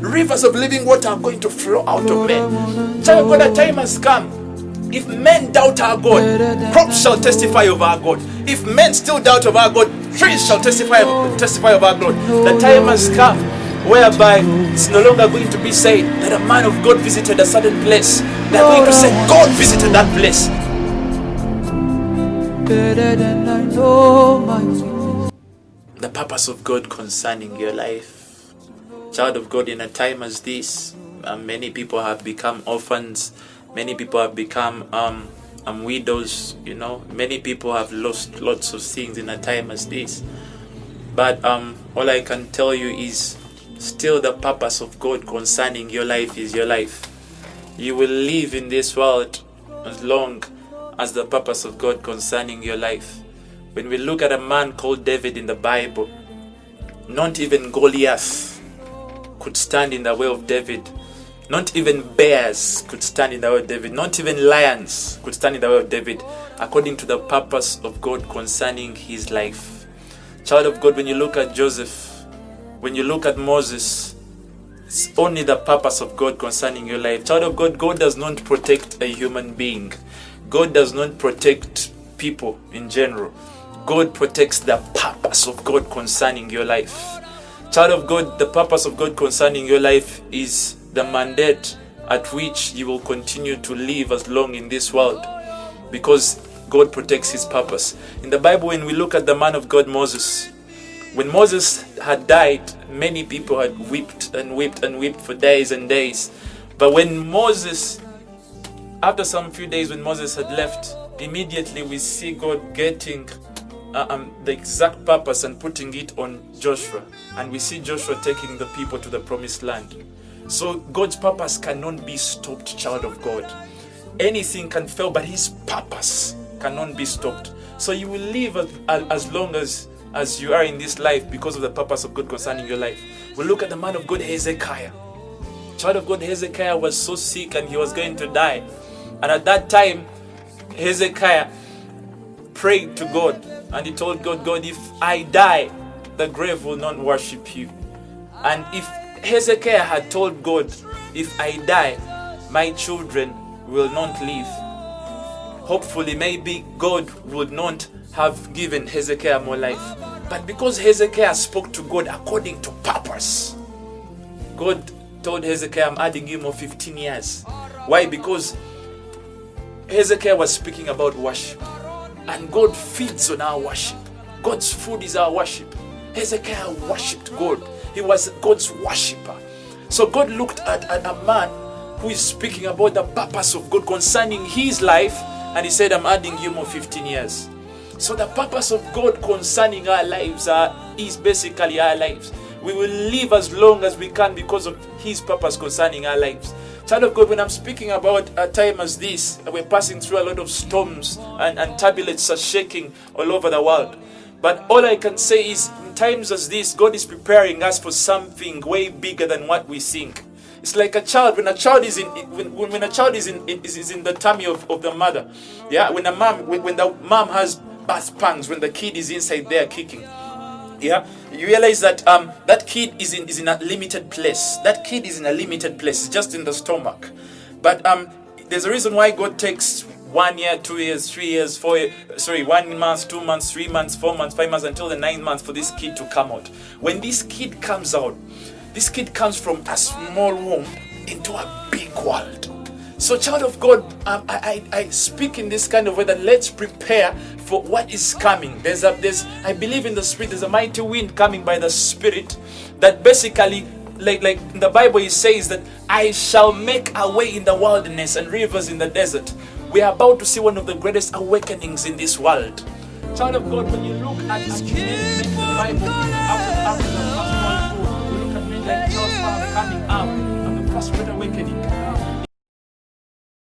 Rivers of living water are going to flow out of men. Child of God, a time has come. If men doubt our God, crops shall testify of our God. If men still doubt of our God, trees shall testify of our God. The time has come whereby it's no longer going to be said that a man of God visited a certain place. They're going to say God visited that place. The purpose of God concerning your life. Child of God, in a time as this, many people have become orphans. Many people have become widows, Many people have lost lots of things in a time as this. But all I can tell you is still the purpose of God concerning your life is your life. You will live in this world as long as the purpose of God concerning your life. When we look at a man called David in the Bible, not even Goliath could stand in the way of David. Not even bears could stand in the way of David. Not even lions could stand in the way of David, according to the purpose of God concerning his life. Child of God, when you look at Joseph, when you look at Moses, it's only the purpose of God concerning your life. Child of God, God does not protect a human being. God does not protect people in general. God protects the purpose of God concerning your life. Child of God, the purpose of God concerning your life is the mandate at which you will continue to live as long in this world, because God protects his purpose. In the Bible, when we look at the man of God Moses, when Moses had died, many people had wept and wept and wept for days and days. But when Moses, after some few days when Moses had left, immediately we see God getting the exact purpose and putting it on Joshua, and we see Joshua taking the people to the promised land. So God's purpose cannot be stopped, child of God. Anything can fail, but his purpose cannot be stopped. So you will live as long as you are in this life because of the purpose of God concerning your life. We look at the man of God Hezekiah. Child of God, Hezekiah was so sick and he was going to die. And at that time, Hezekiah prayed to God and he told God, God, if I die, the grave will not worship you. And if Hezekiah had told God, if I die, my children will not live, hopefully maybe God would not have given Hezekiah more life. But because Hezekiah spoke to God according to purpose, God told Hezekiah, I'm adding you more 15 years. Why? Because Hezekiah was speaking about worship, and God feeds on our worship. God's food is our worship. Hezekiah worshipped God. He was God's worshipper. So God looked at a man who is speaking about the purpose of God concerning his life, and he said, I'm adding you more 15 years. So the purpose of God concerning our lives is basically our lives. We will live as long as we can because of his purpose concerning our lives. Child of God, when I'm speaking about a time as this, we're passing through a lot of storms and turbulence are shaking all over the world. But all I can say is, in times as this, God is preparing us for something way bigger than what we think. It's like a child. When a child is in the tummy of the mother, yeah. When the mom has birth pangs, when the kid is inside there kicking, yeah. You realize that that kid is in a limited place. That kid is in a limited place, just in the stomach. But there's a reason why God takes 1 year, 2 years, 3 years, 4 years, 1 month, 2 months, 3 months, 4 months, 5 months, until the 9th month for this kid to come out. When this kid comes out, this kid comes from a small womb into a big world. So, child of God, I speak in this kind of way that let's prepare for what is coming. I believe in the Spirit. There's a mighty wind coming by the Spirit that basically, like in the Bible, it says that I shall make a way in the wilderness and rivers in the desert. We are about to see one of the greatest awakenings in this world. Child of God, when you look at the Bible, after